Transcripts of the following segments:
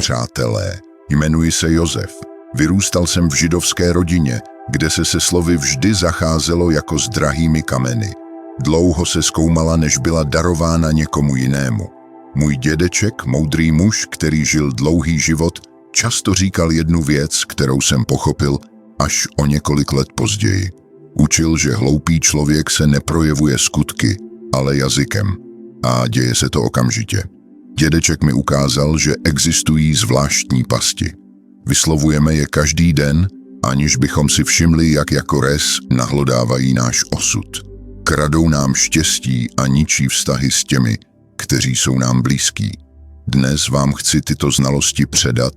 přátelé, jmenuji se Josef. Vyrůstal jsem v židovské rodině, kde se slovy vždy zacházelo jako s drahými kameny. Dlouho se zkoumala, než byla darována někomu jinému. Můj dědeček, moudrý muž, který žil dlouhý život, často říkal jednu věc, kterou jsem pochopil až o několik let později. Učil, že hloupý člověk se neprojevuje skutky, ale jazykem. A děje se to okamžitě. Dědeček mi ukázal, že existují zvláštní pasti. Vyslovujeme je každý den, aniž bychom si všimli, jak jako res nahlodávají náš osud. Kradou nám štěstí a ničí vztahy s těmi, kteří jsou nám blízkí. Dnes vám chci tyto znalosti předat,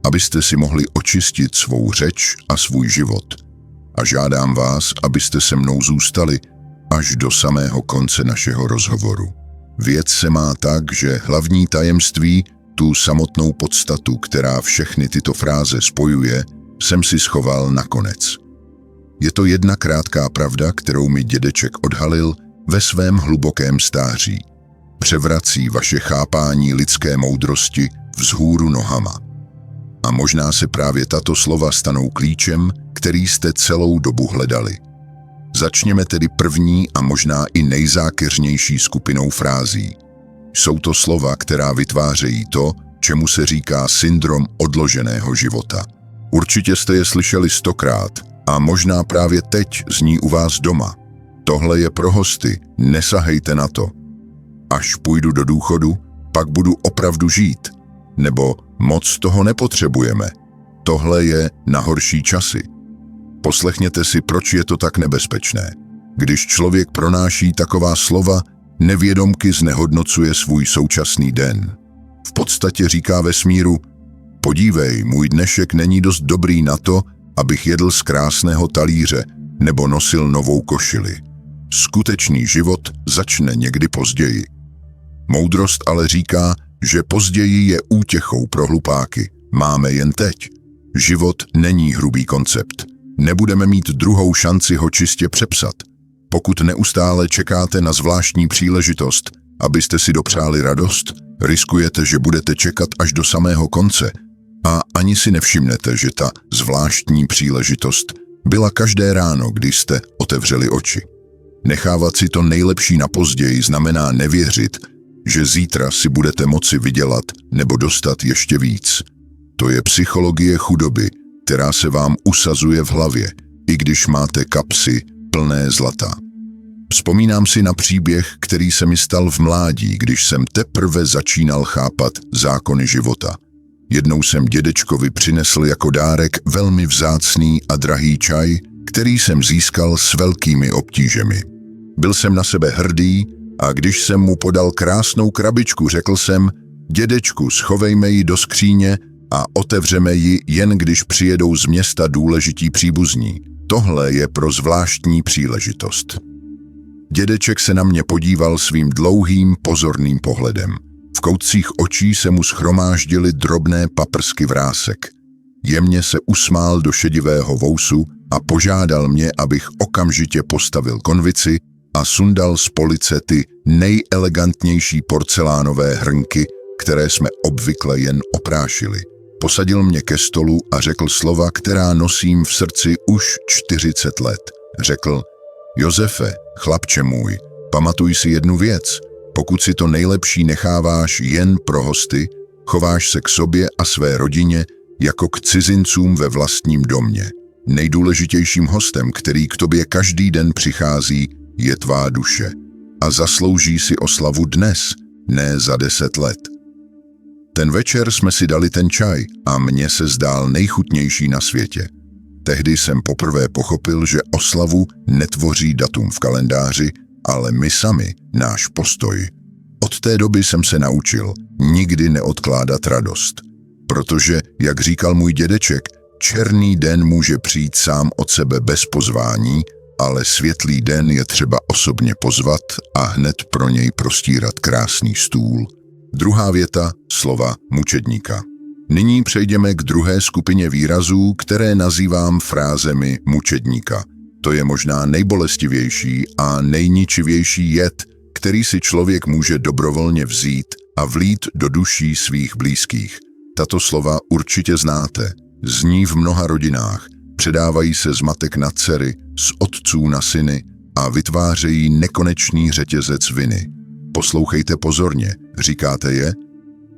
abyste si mohli očistit svou řeč a svůj život. A žádám vás, abyste se mnou zůstali až do samého konce našeho rozhovoru. Věc se má tak, že hlavní tajemství, tu samotnou podstatu, která všechny tyto fráze spojuje, jsem si schoval nakonec. Je to jedna krátká pravda, kterou mi dědeček odhalil ve svém hlubokém stáří. Převrací vaše chápání lidské moudrosti vzhůru nohama. A možná se právě tato slova stanou klíčem, který jste celou dobu hledali. Začněme tedy první a možná i nejzákeřnější skupinou frází. Jsou to slova, která vytvářejí to, čemu se říká syndrom odloženého života. Určitě jste je slyšeli 100krát a možná právě teď zní u vás doma. Tohle je pro hosty, nesahejte na to. Až půjdu do důchodu, pak budu opravdu žít. Nebo moc toho nepotřebujeme. Tohle je na horší časy. Poslechněte si, proč je to tak nebezpečné. Když člověk pronáší taková slova, nevědomky znehodnocuje svůj současný den. V podstatě říká vesmíru: podívej, můj dnešek není dost dobrý na to, abych jedl z krásného talíře nebo nosil novou košili. Skutečný život začne někdy později. Moudrost ale říká, že později je útěchou pro hlupáky. Máme jen teď. Život není hrubý koncept. Nebudeme mít druhou šanci ho čistě přepsat. Pokud neustále čekáte na zvláštní příležitost, abyste si dopřáli radost, riskujete, že budete čekat až do samého konce a ani si nevšimnete, že ta zvláštní příležitost byla každé ráno, když jste otevřeli oči. Nechávat si to nejlepší na později znamená nevěřit, že zítra si budete moci vydělat nebo dostat ještě víc. To je psychologie chudoby, která se vám usazuje v hlavě, i když máte kapsy plné zlata. Vzpomínám si na příběh, který se mi stal v mládí, když jsem teprve začínal chápat zákony života. Jednou jsem dědečkovi přinesl jako dárek velmi vzácný a drahý čaj, který jsem získal s velkými obtížemi. Byl jsem na sebe hrdý a když jsem mu podal krásnou krabičku, řekl jsem: dědečku, schovejme ji do skříně a otevřeme ji jen když přijedou z města důležití příbuzní. Tohle je pro zvláštní příležitost. Dědeček se na mě podíval svým dlouhým, pozorným pohledem. V koutcích očí se mu shromáždily drobné paprsky vrásek. Jemně se usmál do šedivého vousu a požádal mě, abych okamžitě postavil konvici a sundal z police ty nejelegantnější porcelánové hrnky, které jsme obvykle jen oprášili. Posadil mě ke stolu a řekl slova, která nosím v srdci už 40 let. Řekl: Josefe, chlapče můj, pamatuj si jednu věc. Pokud si to nejlepší necháváš jen pro hosty, chováš se k sobě a své rodině jako k cizincům ve vlastním domě. Nejdůležitějším hostem, který k tobě každý den přichází, je tvá duše. A zaslouží si oslavu dnes, ne za 10 let. Ten večer jsme si dali ten čaj a mně se zdál nejchutnější na světě. Tehdy jsem poprvé pochopil, že oslavu netvoří datum v kalendáři, ale my sami, náš postoj. Od té doby jsem se naučil nikdy neodkládat radost. Protože, jak říkal můj dědeček, černý den může přijít sám od sebe bez pozvání, ale světlý den je třeba osobně pozvat a hned pro něj prostírat krásný stůl. Druhá věta, slova mučedníka. Nyní přejdeme k druhé skupině výrazů, které nazývám frázemi mučedníka. To je možná nejbolestivější a nejničivější jed, který si člověk může dobrovolně vzít a vlít do duší svých blízkých. Tato slova určitě znáte. Zní v mnoha rodinách. Předávají se z matek na dcery, z otců na syny a vytvářejí nekonečný řetězec viny. Poslouchejte pozorně, říkáte je?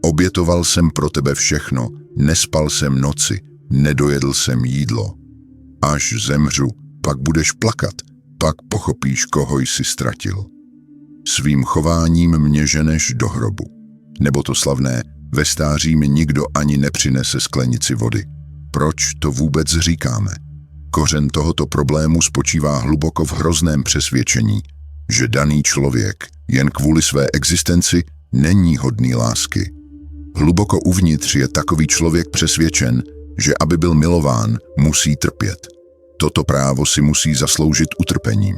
Obětoval jsem pro tebe všechno, nespal jsem noci, nedojedl jsem jídlo. Až zemřu, pak budeš plakat, pak pochopíš, koho jsi ztratil. Svým chováním mě ženeš do hrobu. Nebo to slavné, ve stáří mi nikdo ani nepřinese sklenici vody. Proč to vůbec říkáme? Kořen tohoto problému spočívá hluboko v hrozném přesvědčení, že daný člověk jen kvůli své existenci není hodný lásky. Hluboko uvnitř je takový člověk přesvědčen, že aby byl milován, musí trpět. Toto právo si musí zasloužit utrpením.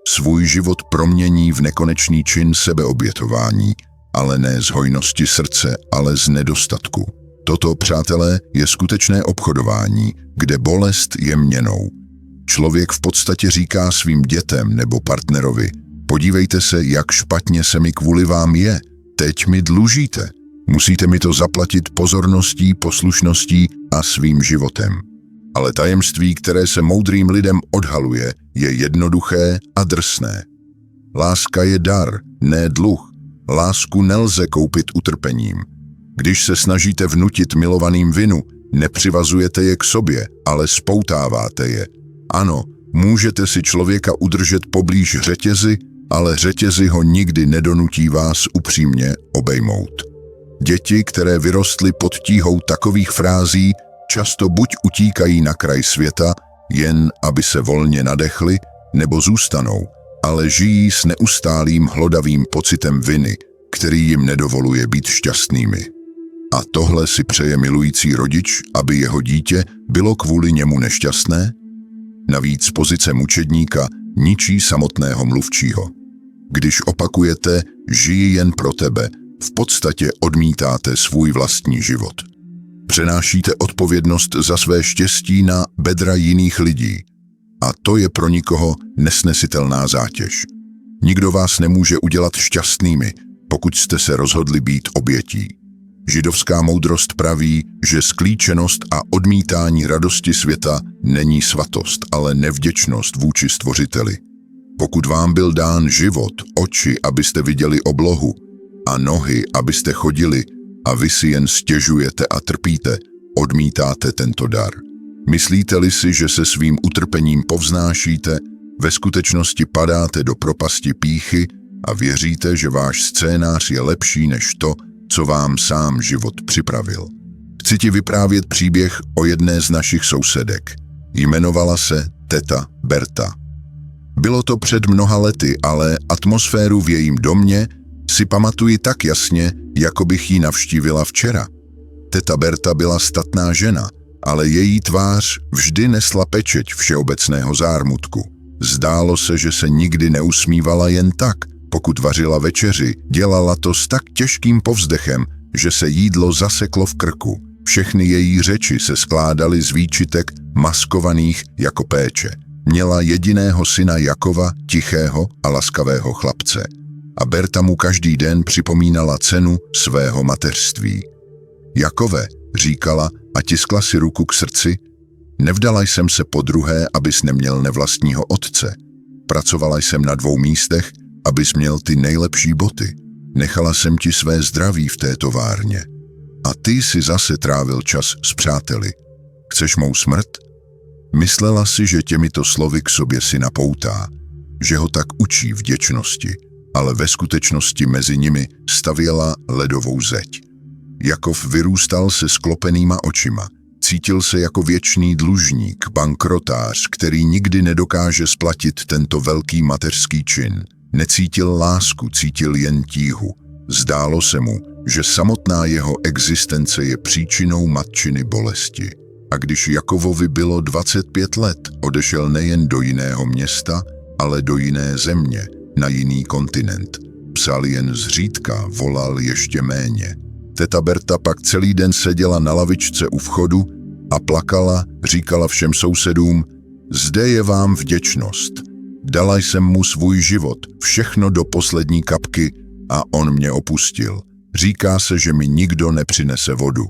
Svůj život promění v nekonečný čin sebeobětování, ale ne z hojnosti srdce, ale z nedostatku. Toto, přátelé, je skutečné obchodování, kde bolest je měnou. Člověk v podstatě říká svým dětem nebo partnerovi: podívejte se, jak špatně se mi kvůli vám je, teď mi dlužíte. Musíte mi to zaplatit pozorností, poslušností a svým životem. Ale tajemství, které se moudrým lidem odhaluje, je jednoduché a drsné. Láska je dar, ne dluh. Lásku nelze koupit utrpením. Když se snažíte vnutit milovaným vinu, nepřivazujete je k sobě, ale spoutáváte je. Ano, můžete si člověka udržet poblíž řetězy, ale řetězy ho nikdy nedonutí vás upřímně obejmout. Děti, které vyrostly pod tíhou takových frází, často buď utíkají na kraj světa, jen aby se volně nadechly, nebo zůstanou, ale žijí s neustálým hlodavým pocitem viny, který jim nedovoluje být šťastnými. A tohle si přeje milující rodič, aby jeho dítě bylo kvůli němu nešťastné? Navíc pozice mučedníka ničí samotného mluvčího. Když opakujete žiji jen pro tebe, v podstatě odmítáte svůj vlastní život. Přenášíte odpovědnost za své štěstí na bedra jiných lidí. A to je pro nikoho nesnesitelná zátěž. Nikdo vás nemůže udělat šťastnými, pokud jste se rozhodli být obětí. Židovská moudrost praví, že sklíčenost a odmítání radosti světa není svatost, ale nevděčnost vůči Stvořiteli. Pokud vám byl dán život, oči, abyste viděli oblohu, a nohy, abyste chodili, a vy si jen stěžujete a trpíte, odmítáte tento dar. Myslíte-li si, že se svým utrpením povznášíte, ve skutečnosti padáte do propasti pýchy a věříte, že váš scénář je lepší než to, co vám sám život připravil. Chci ti vyprávět příběh o jedné z našich sousedek. Jmenovala se teta Berta. Bylo to před mnoha lety, ale atmosféru v jejím domě si pamatuji tak jasně, jako bych ji navštívila včera. Teta Berta byla statná žena, ale její tvář vždy nesla pečeť všeobecného zármutku. Zdálo se, že se nikdy neusmívala jen tak. Pokud vařila večeři, dělala to s tak těžkým povzdechem, že se jídlo zaseklo v krku. Všechny její řeči se skládaly z výčitek maskovaných jako péče. Měla jediného syna Jakova, tichého a laskavého chlapce. A Berta mu každý den připomínala cenu svého mateřství. Jakove, říkala a tiskla si ruku k srdci, nevdala jsem se podruhé, abys neměl nevlastního otce. Pracovala jsem na 2 místech, abys měl ty nejlepší boty. Nechala jsem ti své zdraví v té továrně. A ty si zase trávil čas s přáteli. Chceš mou smrt? Myslela si, že těmito slovy k sobě si napoutá, že ho tak učí vděčnosti, ale ve skutečnosti mezi nimi stavěla ledovou zeď. Jakov vyrůstal se sklopenýma očima. Cítil se jako věčný dlužník, bankrotář, který nikdy nedokáže splatit tento velký mateřský čin. Necítil lásku, cítil jen tíhu. Zdálo se mu, že samotná jeho existence je příčinou matčiny bolesti. A když Jakovovi bylo 25 let, odešel nejen do jiného města, ale do jiné země, na jiný kontinent. Psal jen zřídka, volal ještě méně. Teta Berta pak celý den seděla na lavičce u vchodu a plakala, říkala všem sousedům, zde je vám vděčnost. Dala jsem mu svůj život, všechno do poslední kapky a on mě opustil. Říká se, že mi nikdo nepřinese vodu.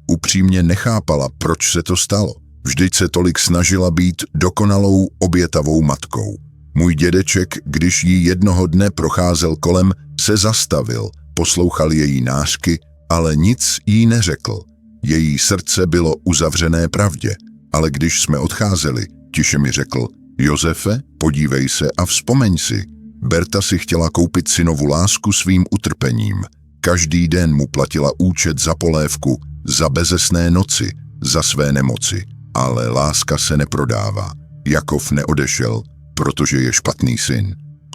upřímně nechápala, proč se to stalo. Vždyť se tolik snažila být dokonalou obětavou matkou. Můj dědeček, když jí jednoho dne procházel kolem, se zastavil, poslouchal její nářky, ale nic jí neřekl. Její srdce bylo uzavřené pravdě, ale když jsme odcházeli, tiše mi řekl: Josefe, podívej se a vzpomeň si. Berta si chtěla koupit synovu lásku svým utrpením. Každý den mu platila účet za polévku, za bezesné noci, za své nemoci. Ale láska se neprodává. Jakov neodešel, protože je špatný syn.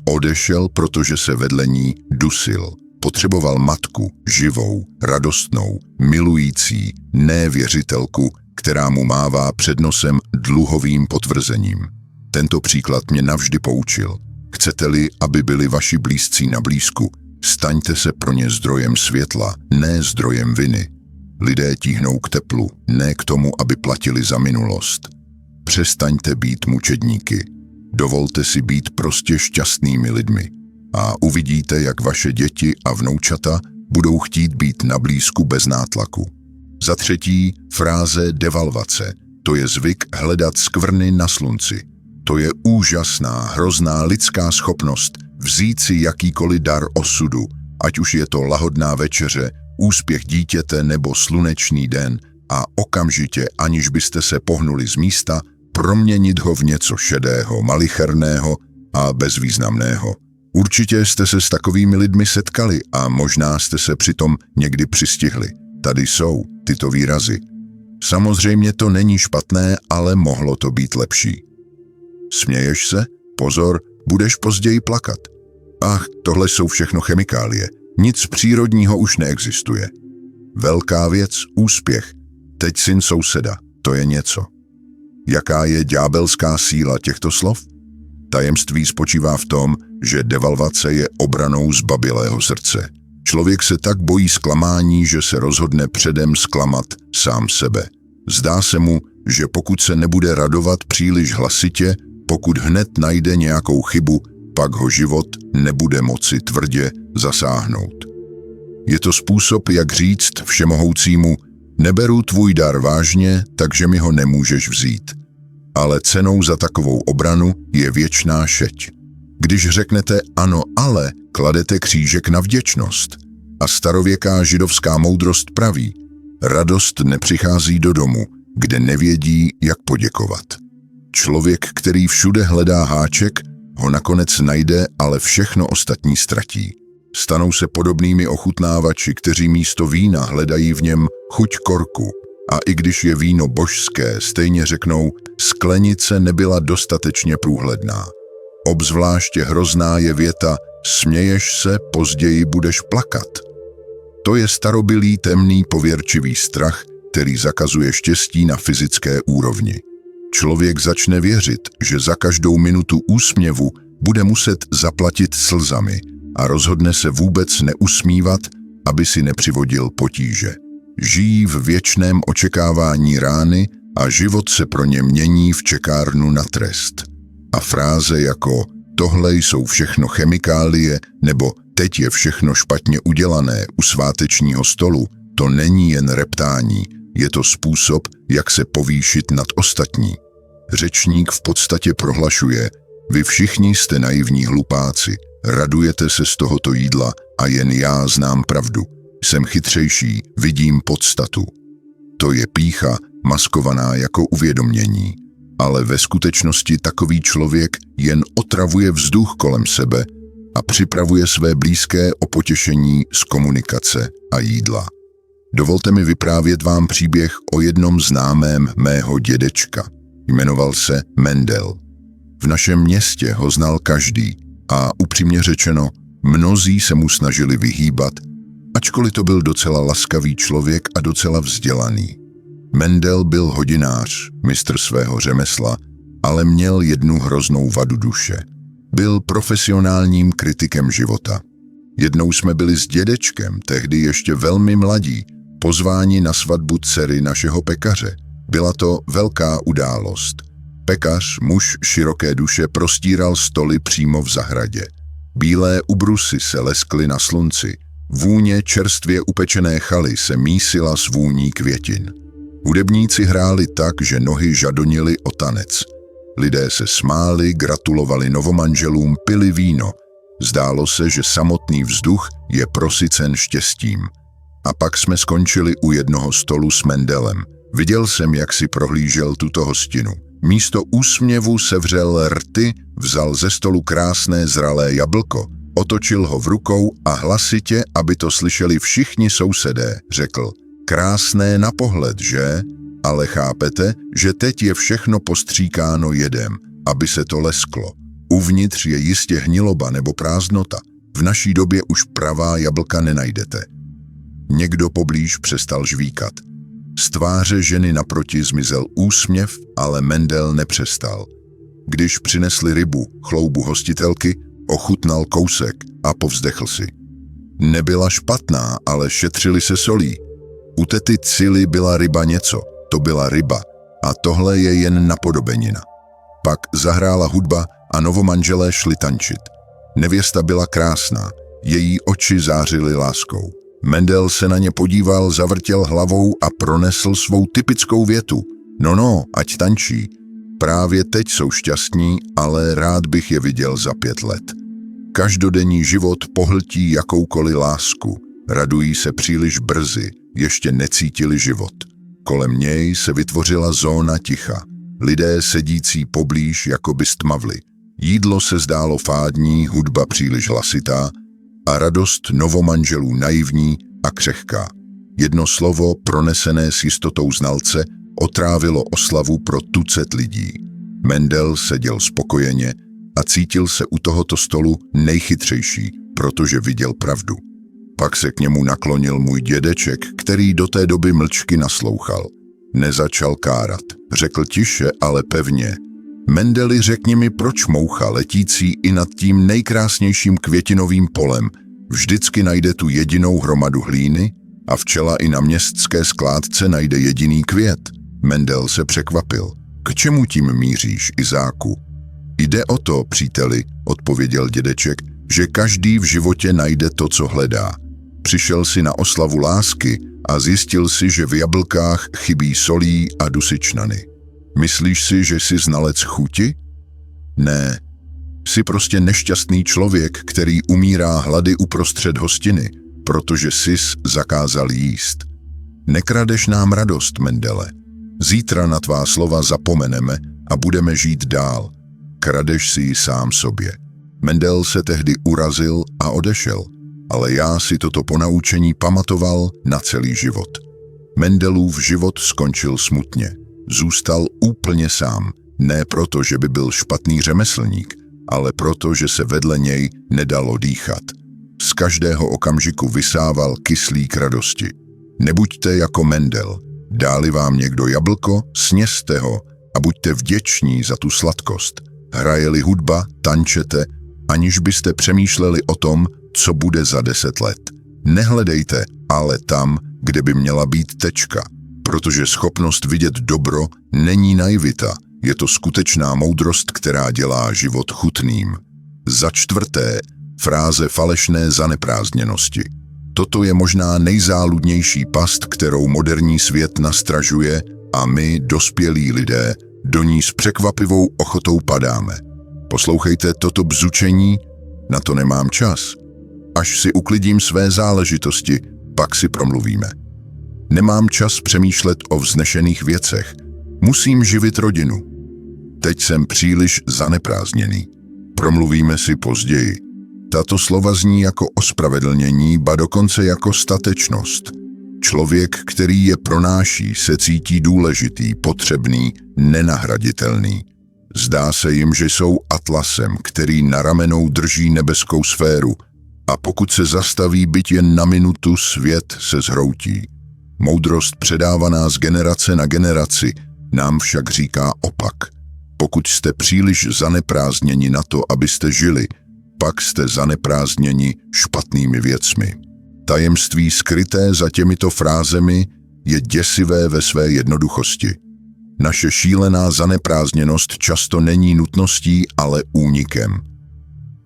Odešel, protože se vedle ní dusil. Potřeboval matku, živou, radostnou, milující, ne věřitelku, která mu mává před nosem dluhovým potvrzením. Tento příklad mě navždy poučil. Chcete-li, aby byli vaši blízcí na blízku, staňte se pro ně zdrojem světla, ne zdrojem viny. Lidé tíhnou k teplu, ne k tomu, aby platili za minulost. Přestaňte být mučedníky. Dovolte si být prostě šťastnými lidmi. A uvidíte, jak vaše děti a vnoučata budou chtít být na blízku bez nátlaku. Za třetí, fráze devalvace. To je zvyk hledat skvrny na slunci. To je úžasná, hrozná lidská schopnost vzít si jakýkoliv dar osudu, ať už je to lahodná večeře, úspěch dítěte nebo slunečný den, a okamžitě, aniž byste se pohnuli z místa, proměnit ho v něco šedého, malicherného a bezvýznamného. Určitě jste se s takovými lidmi setkali a možná jste se přitom někdy přistihli. Tady jsou tyto výrazy. Samozřejmě to není špatné, ale mohlo to být lepší. Směješ se? Pozor, budeš později plakat. Ach, tohle jsou všechno chemikálie. Nic přírodního už neexistuje. Velká věc, úspěch. Teď syn souseda, to je něco. Jaká je ďábelská síla těchto slov? Tajemství spočívá v tom, že devalvace je obranou zbabilého srdce. Člověk se tak bojí zklamání, že se rozhodne předem zklamat sám sebe. Zdá se mu, že pokud se nebude radovat příliš hlasitě, pokud hned najde nějakou chybu, pak ho život nebude moci tvrdě zasáhnout. Je to způsob, jak říct všemohoucímu: neberu tvůj dar vážně, takže mi ho nemůžeš vzít. Ale cenou za takovou obranu je věčná šeť. Když řeknete ano, ale, kladete křížek na vděčnost. A starověká židovská moudrost praví: radost nepřichází do domu, kde nevědí, jak poděkovat. Člověk, který všude hledá háček, ho nakonec najde, ale všechno ostatní ztratí. Stanou se podobnými ochutnávači, kteří místo vína hledají v něm chuť korku. A i když je víno božské, stejně řeknou: sklenice nebyla dostatečně průhledná. Obzvláště hrozná je věta: směješ se, později budeš plakat. To je starobylý temný pověrčivý strach, který zakazuje štěstí na fyzické úrovni. Člověk začne věřit, že za každou minutu úsměvu bude muset zaplatit slzami a rozhodne se vůbec neusmívat, aby si nepřivodil potíže. Žijí v věčném očekávání rány a život se pro ně mění v čekárnu na trest. A fráze jako tohle jsou všechno chemikálie nebo teď je všechno špatně udělané u svátečního stolu, to není jen reptání, je to způsob, jak se povýšit nad ostatní. Řečník v podstatě prohlašuje: vy všichni jste naivní hlupáci, radujete se z tohoto jídla a jen já znám pravdu. Jsem chytřejší, vidím podstatu. To je pýcha, maskovaná jako uvědomění. Ale ve skutečnosti takový člověk jen otravuje vzduch kolem sebe a připravuje své blízké o potěšení z komunikace a jídla. Dovolte mi vyprávět vám příběh o jednom známém mého dědečka. Jmenoval se Mendel. V našem městě ho znal každý a upřímně řečeno, mnozí se mu snažili vyhýbat, ačkoliv to byl docela laskavý člověk a docela vzdělaný. Mendel byl hodinář, mistr svého řemesla, ale měl jednu hroznou vadu duše. Byl profesionálním kritikem života. Jednou jsme byli s dědečkem, tehdy ještě velmi mladí, pozváni na svatbu dcery našeho pekaře. Byla to velká událost. Pekař, muž široké duše, prostíral stoly přímo v zahradě. Bílé ubrusy se leskly na slunci, Vůně čerstvě upečené chaly se mísila s vůní květin. Hudebníci hráli tak, že nohy žadonily o tanec. Lidé se smáli, gratulovali novomanželům, pili víno. Zdálo se, že samotný vzduch je prosycen štěstím. A pak jsme skončili u jednoho stolu s Mendelem. Viděl jsem, jak si prohlížel tuto hostinu. Místo úsměvu sevřel rty, vzal ze stolu krásné zralé jablko, otočil ho v rukou a hlasitě, aby to slyšeli všichni sousedé, řekl: krásné na pohled, že? Ale chápete, že teď je všechno postříkáno jedem, aby se to lesklo. Uvnitř je jistě hniloba nebo prázdnota. V naší době už pravá jablka nenajdete. Někdo poblíž přestal žvíkat. Z tváře ženy naproti zmizel úsměv, ale Mendel nepřestal. Když přinesli rybu, chloubu hostitelky, ochutnal kousek a povzdechl si. Nebyla špatná, ale šetřili se solí. U tety Cily byla ryba něco, to byla ryba, a tohle je jen napodobenina. Pak zahrála hudba a novomanželé šli tančit. Nevěsta byla krásná, její oči zářily láskou. Mendel se na ně podíval, zavrtěl hlavou a pronesl svou typickou větu. No, ať tančí. Právě teď jsou šťastní, ale rád bych je viděl za 5 let. Každodenní život pohltí jakoukoliv lásku. Radují se příliš brzy, ještě necítili život. Kolem něj se vytvořila zóna ticha. Lidé sedící poblíž jakoby stmavli. Jídlo se zdálo fádní, hudba příliš hlasitá a radost novomanželů naivní a křehká. Jedno slovo, pronesené s jistotou znalce, otrávilo oslavu pro tucet lidí. Mendel seděl spokojeně a cítil se u tohoto stolu nejchytřejší, protože viděl pravdu. Pak se k němu naklonil můj dědeček, který do té doby mlčky naslouchal. Nezačal kárat, řekl tiše, ale pevně. Mendeli, řekni mi, proč moucha letící i nad tím nejkrásnějším květinovým polem vždycky najde tu jedinou hromadu hlíny a včela i na městské skládce najde jediný květ? Mendel se překvapil. K čemu tím míříš, Izáku? Jde o to, příteli, odpověděl dědeček, že každý v životě najde to, co hledá. Přišel si na oslavu lásky a zjistil si, že v jablkách chybí solí a dusičnany. Myslíš si, že jsi znalec chuti? Ne. Jsi prostě nešťastný člověk, který umírá hlady uprostřed hostiny, protože sis zakázal jíst. Nekradeš nám radost, Mendele. Zítra na tvá slova zapomeneme a budeme žít dál. Kradeš si ji sám sobě. Mendel se tehdy urazil a odešel, ale já si toto ponaučení pamatoval na celý život. Mendelův život skončil smutně. Zůstal úplně sám, ne proto, že by byl špatný řemeslník, ale proto, že se vedle něj nedalo dýchat. Z každého okamžiku vysával kyslík radosti. Nebuďte jako Mendel. Dá-li vám někdo jablko, sněste ho a buďte vděční za tu sladkost. Hraje-li hudba, tančete, aniž byste přemýšleli o tom, co bude za 10 let. Nehledejte, ale tam, kde by měla být tečka, protože schopnost vidět dobro není naivita, je to skutečná moudrost, která dělá život chutným. Za 4. fráze falešné zaneprázdněnosti. Toto je možná nejzáludnější past, kterou moderní svět nastražuje a my, dospělí lidé, do ní s překvapivou ochotou padáme. Poslouchejte toto bzučení, na to nemám čas. Až si uklidím své záležitosti, pak si promluvíme. Nemám čas přemýšlet o vznešených věcech. Musím živit rodinu. Teď jsem příliš zaneprázdněný. Promluvíme si později. Tato slova zní jako ospravedlnění, ba dokonce jako statečnost. Člověk, který je pronáší, se cítí důležitý, potřebný, nenahraditelný. Zdá se jim, že jsou atlasem, který na ramenou drží nebeskou sféru, a pokud se zastaví byť jen na minutu, svět se zhroutí. Moudrost předávaná z generace na generaci nám však říká opak. Pokud jste příliš zaneprázdněni na to, abyste žili, pak jste zaneprázdněni špatnými věcmi. Tajemství skryté za těmito frázemi je děsivé ve své jednoduchosti. Naše šílená zaneprázdněnost často není nutností, ale únikem.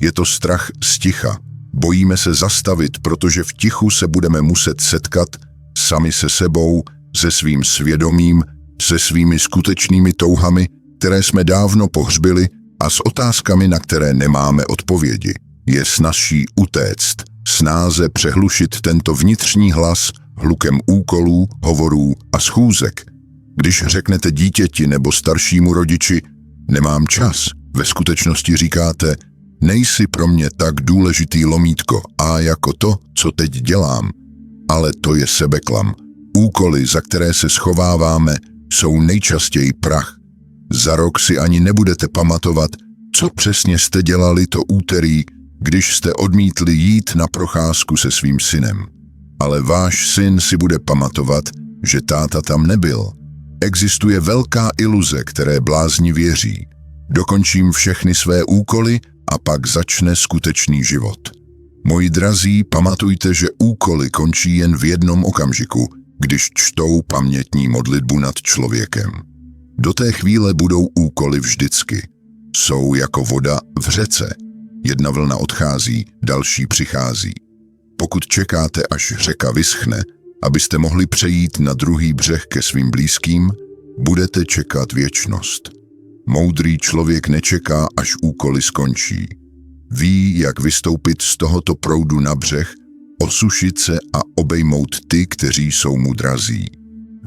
Je to strach z ticha, Bojíme se zastavit, protože v tichu se budeme muset setkat sami se sebou, se svým svědomím, se svými skutečnými touhami, které jsme dávno pohřbili, a s otázkami, na které nemáme odpovědi. Je snazší utéct, snáze přehlušit tento vnitřní hlas hlukem úkolů, hovorů a schůzek. Když řeknete dítěti nebo staršímu rodiči, nemám čas, ve skutečnosti říkáte, nejsi pro mě tak důležitý lomítko a jako to, co teď dělám. Ale to je sebeklam. Úkoly, za které se schováváme, jsou nejčastěji prach. Za rok si ani nebudete pamatovat, co přesně jste dělali to úterý, když jste odmítli jít na procházku se svým synem. Ale váš syn si bude pamatovat, že táta tam nebyl. Existuje velká iluze, které blázni věří. Dokončím všechny své úkoly a pak začne skutečný život. Moji drazí, pamatujte, že úkoly končí jen v jednom okamžiku, když čtou pamětní modlitbu nad člověkem. Do té chvíle budou úkoly vždycky. Jsou jako voda v řece. Jedna vlna odchází, další přichází. Pokud čekáte, až řeka vyschne, abyste mohli přejít na druhý břeh ke svým blízkým, budete čekat věčnost. Moudrý člověk nečeká, až úkoly skončí. Ví, jak vystoupit z tohoto proudu na břeh, osušit se a obejmout ty, kteří jsou mu drazí.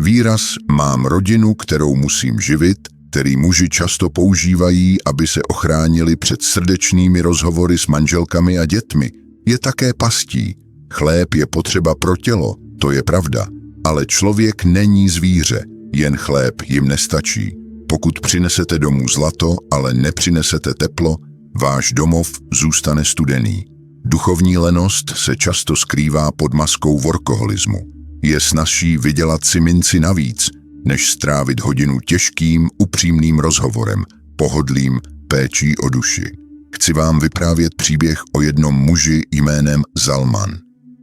Výraz mám rodinu, kterou musím živit, který muži často používají, aby se ochránili před srdečnými rozhovory s manželkami a dětmi, je také pastí. Chléb je potřeba pro tělo, to je pravda, ale člověk není zvíře, jen chléb jim nestačí. Pokud přinesete domů zlato, ale nepřinesete teplo, váš domov zůstane studený. Duchovní lenost se často skrývá pod maskou workoholismu. Je snazší vydělat si minci navíc, než strávit hodinu těžkým, upřímným rozhovorem, pohodlým, péčí o duši. Chci vám vyprávět příběh o jednom muži jménem Zalman.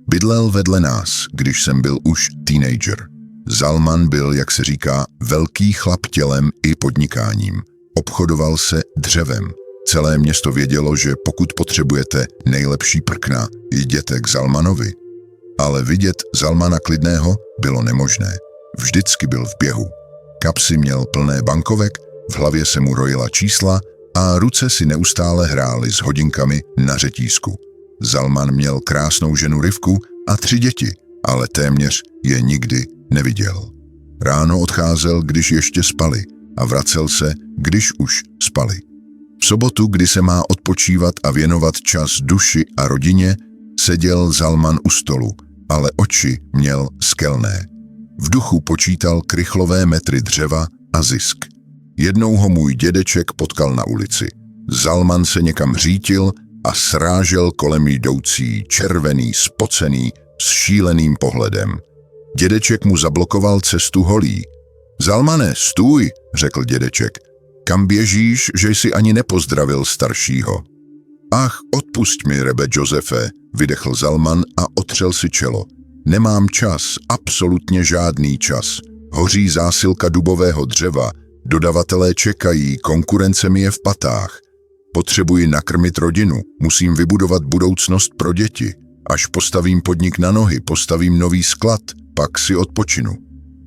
Bydlel vedle nás, když jsem byl už teenager. Zalman byl, jak se říká, velký chlap tělem i podnikáním. Obchodoval se dřevem. Celé město vědělo, že pokud potřebujete nejlepší prkna, jděte k Zalmanovi. Ale vidět Zalmana klidného bylo nemožné. Vždycky byl v běhu. Kapsy měl plné bankovek, v hlavě se mu rojila čísla a ruce si neustále hrály s hodinkami na řetízku. Zalman měl krásnou ženu Rivku a 3 děti, ale téměř je nikdy neviděl. Ráno odcházel, když ještě spali, a vracel se, když už spali. V sobotu, kdy se má odpočívat a věnovat čas duši a rodině, seděl Zalman u stolu, ale oči měl skelné. V duchu počítal krychlové metry dřeva a zisk. Jednou ho můj dědeček potkal na ulici. Zalman se někam řítil a srážel kolem jdoucí, červený, spocený, s šíleným pohledem. Dědeček mu zablokoval cestu holí. Zalmane, stůj, řekl dědeček. Kam běžíš, že jsi ani nepozdravil staršího? Ach, odpusť mi, Rebe Josefe, vydechl Zalman a otřel si čelo. Nemám čas, absolutně žádný čas. Hoří zásilka dubového dřeva, dodavatelé čekají, konkurence mi je v patách. Potřebuji nakrmit rodinu, musím vybudovat budoucnost pro děti. Až postavím podnik na nohy, postavím nový sklad, pak si odpočinu.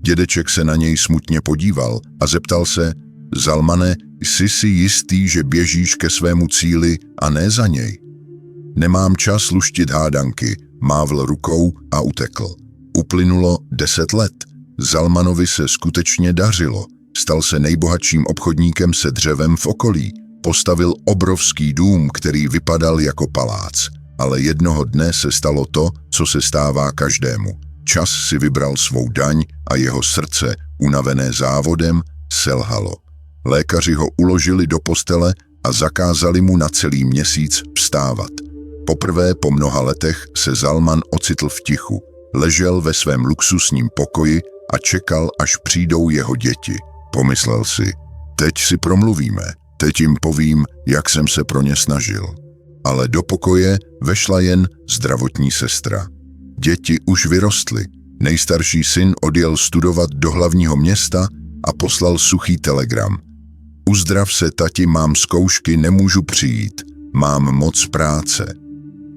Dědeček se na něj smutně podíval a zeptal se, Zalmane, jsi si jistý, že běžíš ke svému cíli a ne za něj? Nemám čas luštit hádanky, mávl rukou a utekl. Uplynulo 10 let. Zalmanovi se skutečně dařilo. Stal se nejbohatším obchodníkem se dřevem v okolí. Postavil obrovský dům, který vypadal jako palác. Ale jednoho dne se stalo to, co se stává každému. Čas si vybral svou daň a jeho srdce, unavené závodem, selhalo. Lékaři ho uložili do postele a zakázali mu na celý měsíc vstávat. Poprvé po mnoha letech se Zalman ocitl v tichu. Ležel ve svém luxusním pokoji a čekal, až přijdou jeho děti. Pomyslel si, teď si promluvíme, teď jim povím, jak jsem se pro ně snažil. Ale do pokoje vešla jen zdravotní sestra. Děti už vyrostly. Nejstarší syn odjel studovat do hlavního města a poslal suchý telegram. Uzdrav se, tati, mám zkoušky, nemůžu přijít, mám moc práce.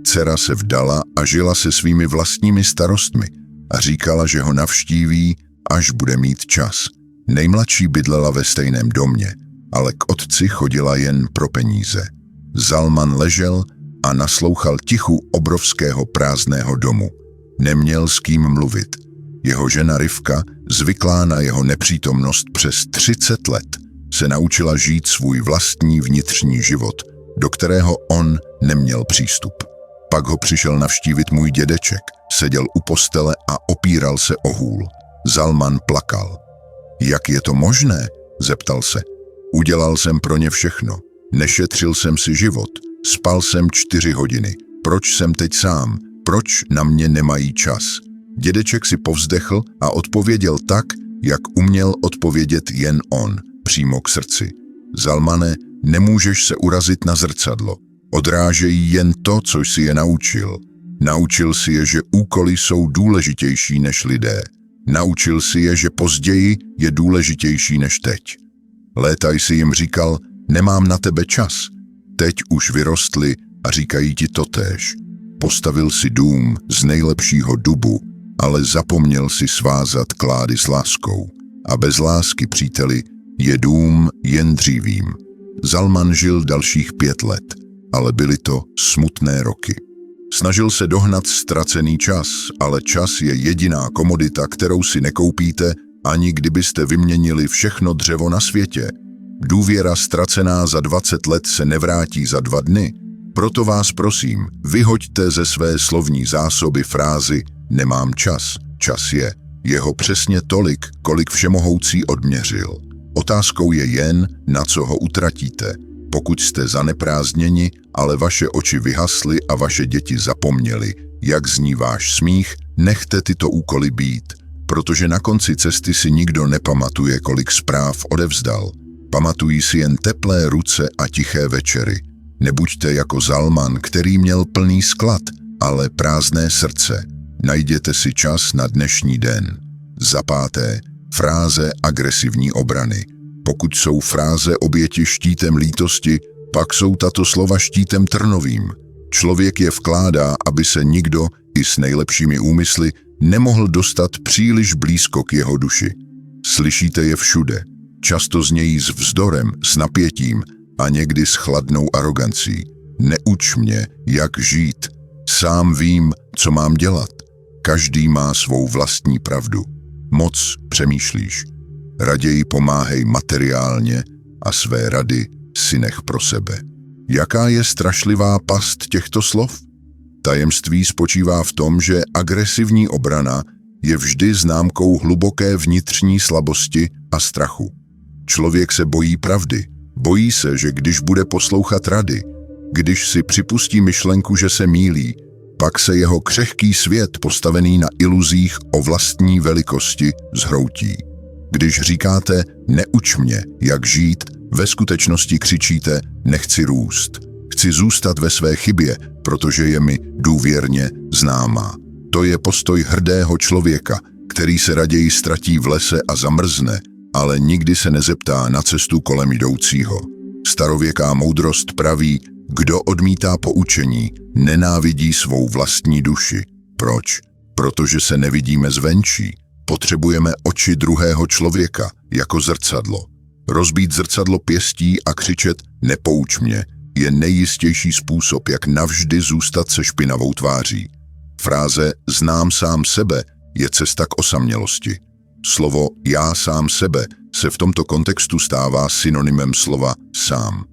Dcera se vdala a žila se svými vlastními starostmi a říkala, že ho navštíví, až bude mít čas. Nejmladší bydlela ve stejném domě, ale k otci chodila jen pro peníze. Zalman ležel a naslouchal tichu obrovského prázdného domu. Neměl s kým mluvit. Jeho žena Rivka, zvyklá na jeho nepřítomnost přes 30 let, se naučila žít svůj vlastní vnitřní život, do kterého on neměl přístup. Pak ho přišel navštívit můj dědeček, seděl u postele a opíral se o hůl. Zalman plakal. Jak je to možné? Zeptal se. Udělal jsem pro ně všechno. Nešetřil jsem si život. Spal jsem 4 hodiny. Proč jsem teď sám? Proč na mě nemají čas? Dědeček si povzdechl a odpověděl tak, jak uměl odpovědět jen on, přímo k srdci. Zalmane, nemůžeš se urazit na zrcadlo. Odrážejí jen to, co jsi je naučil. Naučil si je, že úkoly jsou důležitější než lidé. Naučil si je, že později je důležitější než teď. Léta jsi jim říkal, nemám na tebe čas. Teď už vyrostli a říkají ti totéž. Postavil si dům z nejlepšího dubu, ale zapomněl si svázat klády s láskou. A bez lásky, příteli, je dům jen dřívím. Zalman žil dalších 5 let, ale byly to smutné roky. Snažil se dohnat ztracený čas, ale čas je jediná komodita, kterou si nekoupíte, ani kdybyste vyměnili všechno dřevo na světě. Důvěra ztracená za 20 let se nevrátí za 2 dny. Proto vás prosím, vyhoďte ze své slovní zásoby frázi nemám čas. Čas je. Jeho přesně tolik, kolik všemohoucí odměřil. Otázkou je jen, na co ho utratíte. Pokud jste zaneprázdněni, ale vaše oči vyhasly a vaše děti zapomněly, jak zní váš smích, nechte tyto úkoly být, protože na konci cesty si nikdo nepamatuje, kolik zpráv odevzdal. Pamatují si jen teplé ruce a tiché večery. Nebuďte jako Zalman, který měl plný sklad, ale prázdné srdce. Najděte si čas na dnešní den. Za 5. Fráze agresivní obrany. Pokud jsou fráze oběti štítem lítosti, pak jsou tato slova štítem trnovým. Člověk je vkládá, aby se nikdo, i s nejlepšími úmysly, nemohl dostat příliš blízko k jeho duši. Slyšíte je všude. Často znějí s vzdorem, s napětím a někdy s chladnou arogancí. Neuč mě, jak žít. Sám vím, co mám dělat. Každý má svou vlastní pravdu. Moc přemýšlíš. Raději pomáhej materiálně a své rady si nech pro sebe. Jaká je strašlivá past těchto slov? Tajemství spočívá v tom, že agresivní obrana je vždy známkou hluboké vnitřní slabosti a strachu. Člověk se bojí pravdy. Bojí se, že když bude poslouchat rady, když si připustí myšlenku, že se mýlí, pak se jeho křehký svět postavený na iluzích o vlastní velikosti zhroutí. Když říkáte neuč mě, jak žít, ve skutečnosti křičíte nechci růst. Chci zůstat ve své chybě, protože je mi důvěrně známá. To je postoj hrdého člověka, který se raději ztratí v lese a zamrzne, ale nikdy se nezeptá na cestu kolem jdoucího. Starověká moudrost praví, kdo odmítá poučení, nenávidí svou vlastní duši. Proč? Protože se nevidíme zvenčí. Potřebujeme oči druhého člověka, jako zrcadlo. Rozbít zrcadlo pěstí a křičet nepouč mě je nejistější způsob, jak navždy zůstat se špinavou tváří. Fráze znám sám sebe je cesta k osamělosti. Slovo já sám sebe se v tomto kontextu stává synonymem slova sám.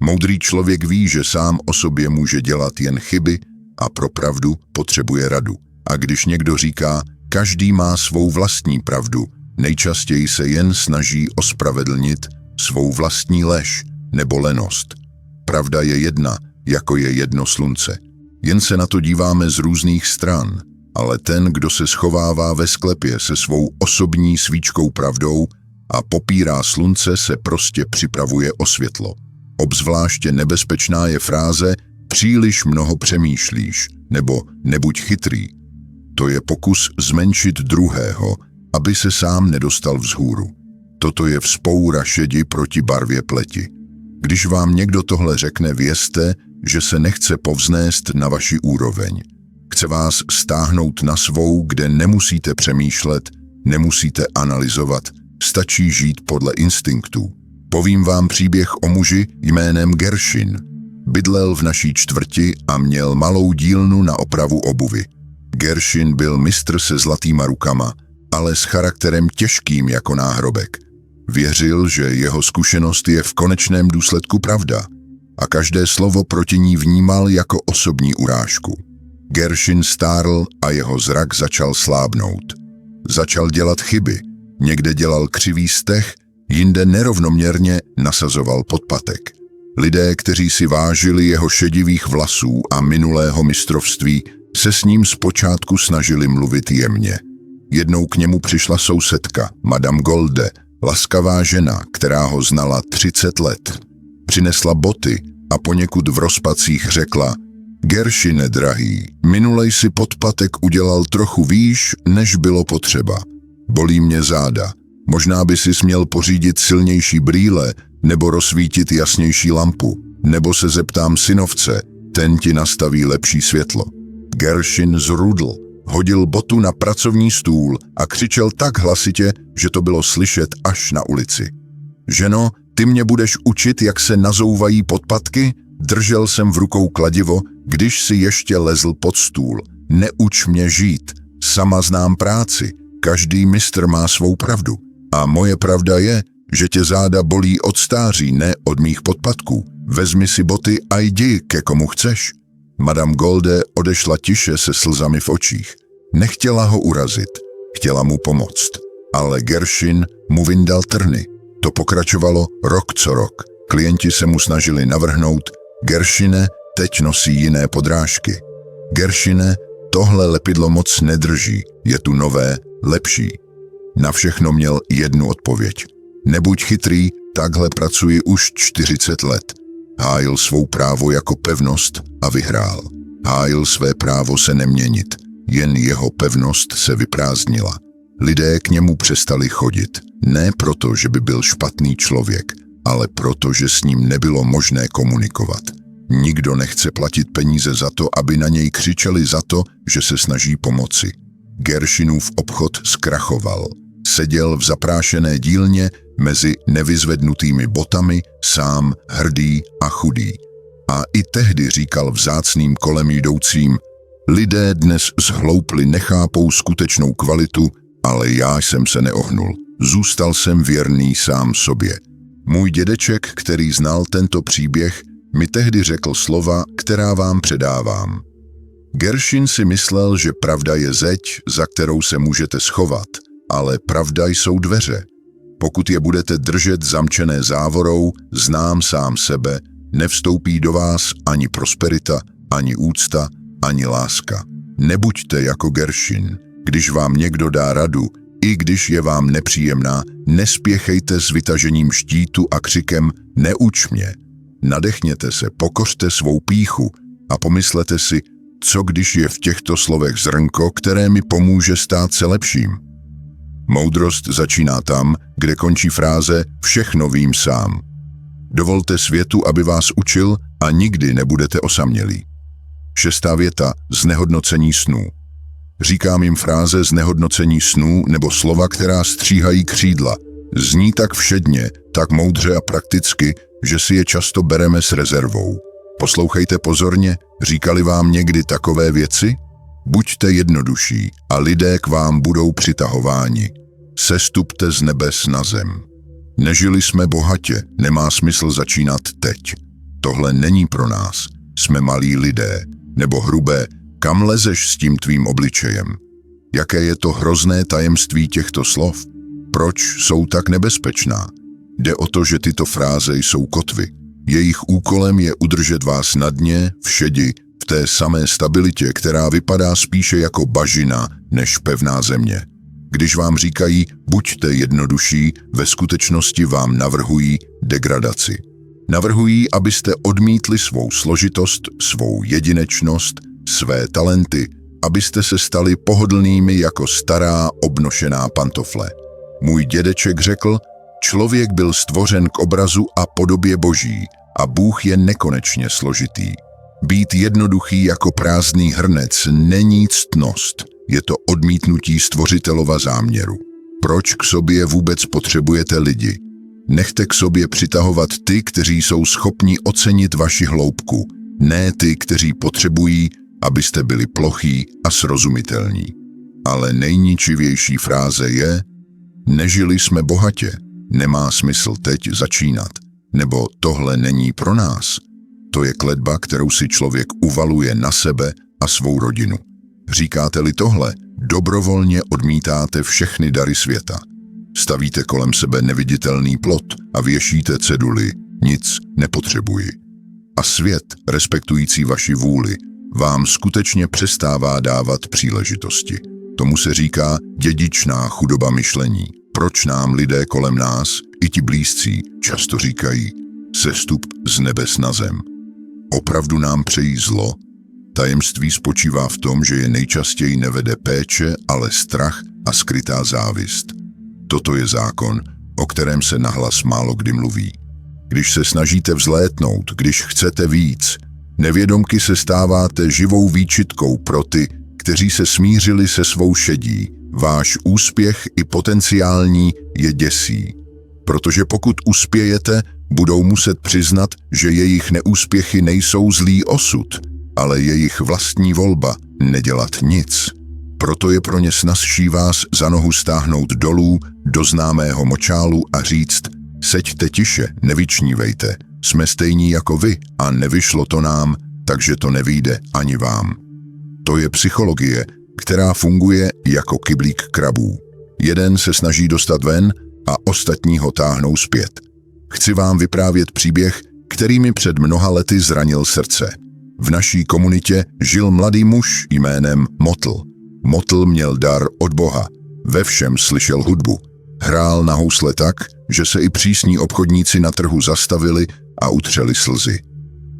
Moudrý člověk ví, že sám o sobě může dělat jen chyby a pro pravdu potřebuje radu. A když někdo říká, každý má svou vlastní pravdu, nejčastěji se jen snaží ospravedlnit svou vlastní lež nebo lenost. Pravda je jedna, jako je jedno slunce. Jen se na to díváme z různých stran, ale ten, kdo se schovává ve sklepě se svou osobní svíčkou pravdou a popírá slunce, se prostě připravuje o světlo. Obzvláště nebezpečná je fráze příliš mnoho přemýšlíš nebo nebuď chytrý. To je pokus zmenšit druhého, aby se sám nedostal vzhůru. Toto je vzpoura šedi proti barvě pleti. Když vám někdo tohle řekne, vězte, že se nechce povznést na vaši úroveň. Chce vás stáhnout na svou, kde nemusíte přemýšlet, nemusíte analyzovat, stačí žít podle instinktů. Povím vám příběh o muži jménem Geršin. Bydlel v naší čtvrti a měl malou dílnu na opravu obuvy. Geršin byl mistr se zlatýma rukama, ale s charakterem těžkým jako náhrobek. Věřil, že jeho zkušenost je v konečném důsledku pravda a každé slovo proti ní vnímal jako osobní urážku. Geršin stárl a jeho zrak začal slábnout. Začal dělat chyby, někde dělal křivý steh, jinde nerovnoměrně nasazoval podpatek. Lidé, kteří si vážili jeho šedivých vlasů a minulého mistrovství, se s ním zpočátku snažili mluvit jemně. Jednou k němu přišla sousedka, Madame Golde, laskavá žena, která ho znala 30 let. Přinesla boty a poněkud v rozpacích řekla: Geršine drahý, minulej si podpatek udělal trochu výš, než bylo potřeba. Bolí mě záda. Možná by si směl pořídit silnější brýle nebo rozsvítit jasnější lampu. Nebo se zeptám synovce, ten ti nastaví lepší světlo. Geršin zrudl, hodil botu na pracovní stůl a křičel tak hlasitě, že to bylo slyšet až na ulici. Ženo, ty mě budeš učit, jak se nazouvají podpatky? Držel jsem v rukou kladivo, když si ještě lezl pod stůl. Neuč mě žít, sama znám práci, každý mistr má svou pravdu. A moje pravda je, že tě záda bolí od stáří, ne od mých podpatků. Vezmi si boty a jdi, ke komu chceš. Madame Golde odešla tiše se slzami v očích. Nechtěla ho urazit, chtěla mu pomoct. Ale Geršin mu vyndal trny. To pokračovalo rok co rok. Klienti se mu snažili navrhnout: Geršine, teď nosí jiné podrážky. Geršine, tohle lepidlo moc nedrží, je tu nové, lepší. Na všechno měl jednu odpověď. Nebuď chytrý, takhle pracuji už 40 let. Hájil svou právo jako pevnost a vyhrál. Hájil své právo se neměnit, jen jeho pevnost se vyprázdnila. Lidé k němu přestali chodit, ne proto, že by byl špatný člověk, ale proto, že s ním nebylo možné komunikovat. Nikdo nechce platit peníze za to, aby na něj křičeli za to, že se snaží pomoci. Geršinův obchod zkrachoval. Seděl v zaprášené dílně mezi nevyzvednutými botami, sám, hrdý a chudý. A i tehdy říkal vzácným kolem jdoucím: lidé dnes zhloupli, nechápou skutečnou kvalitu, ale já jsem se neohnul. Zůstal jsem věrný sám sobě. Můj dědeček, který znal tento příběh, mi tehdy řekl slova, která vám předávám. Geršin si myslel, že pravda je zeď, za kterou se můžete schovat, ale pravda jsou dveře. Pokud je budete držet zamčené závorou, znám sám sebe, nevstoupí do vás ani prosperita, ani úcta, ani láska. Nebuďte jako Geršin. Když vám někdo dá radu, i když je vám nepříjemná, nespěchejte s vytažením štítu a křikem neuč mě. Nadechněte se, pokořte svou pýchu a pomyslete si, co když je v těchto slovech zrnko, které mi pomůže stát se lepším. Moudrost začíná tam, kde končí fráze všechno vím sám. Dovolte světu, aby vás učil a nikdy nebudete osamělí. 6. věta: znehodnocení snů. Říkám jim fráze znehodnocení snů nebo slova, která stříhají křídla. Zní tak všedně, tak moudře a prakticky, že si je často bereme s rezervou. Poslouchejte pozorně, říkali vám někdy takové věci? Buďte jednodušší a lidé k vám budou přitahováni. Sestupte z nebes na zem. Nežili jsme bohatě, nemá smysl začínat teď. Tohle není pro nás, jsme malí lidé. Nebo hrubé, kam lezeš s tím tvým obličejem? Jaké je to hrozné tajemství těchto slov? Proč jsou tak nebezpečná? Jde o to, že tyto fráze jsou kotvy. Jejich úkolem je udržet vás na dně, v šedi, v té samé stabilitě, která vypadá spíše jako bažina než pevná země. Když vám říkají, buďte jednodušší, ve skutečnosti vám navrhují degradaci. Navrhují, abyste odmítli svou složitost, svou jedinečnost, své talenty, abyste se stali pohodlnými jako stará obnošená pantofle. Můj dědeček řekl, člověk byl stvořen k obrazu a podobě Boží a Bůh je nekonečně složitý. Být jednoduchý jako prázdný hrnec není ctnost, je to odmítnutí stvořitelova záměru. Proč k sobě vůbec potřebujete lidi? Nechte k sobě přitahovat ty, kteří jsou schopni ocenit vaši hloubku, ne ty, kteří potřebují, abyste byli plochý a srozumitelní. Ale nejničivější fráze je: nežili jsme bohatě, nemá smysl teď začínat, nebo tohle není pro nás. To je kletba, kterou si člověk uvaluje na sebe a svou rodinu. Říkáte-li tohle, dobrovolně odmítáte všechny dary světa. Stavíte kolem sebe neviditelný plot a věšíte ceduly: nic nepotřebuji. A svět, respektující vaši vůli, vám skutečně přestává dávat příležitosti. Tomu se říká dědičná chudoba myšlení. Proč nám lidé kolem nás, i ti blízcí, často říkají: sestup z nebes na zem? Opravdu nám přejí zlo? Tajemství spočívá v tom, že je nejčastěji nevede péče, ale strach a skrytá závist. Toto je zákon, o kterém se nahlas málo kdy mluví. Když se snažíte vzlétnout, když chcete víc, nevědomky se stáváte živou výčitkou pro ty, kteří se smířili se svou šedí. Váš úspěch i potenciální je děsí. Protože pokud uspějete, budou muset přiznat, že jejich neúspěchy nejsou zlý osud, ale jejich vlastní volba nedělat nic. Proto je pro ně snazší vás za nohu stáhnout dolů do známého močálu a říct: seďte tiše, nevyčnívejte, jsme stejní jako vy a nevyšlo to nám, takže to nevyjde ani vám. To je psychologie, která funguje jako kyblík krabů. Jeden se snaží dostat ven a ostatní ho táhnou zpět. Chci vám vyprávět příběh, který mi před mnoha lety zranil srdce. V naší komunitě žil mladý muž jménem Motl. Motl měl dar od Boha, ve všem slyšel hudbu. Hrál na housle tak, že se i přísní obchodníci na trhu zastavili a utřeli slzy.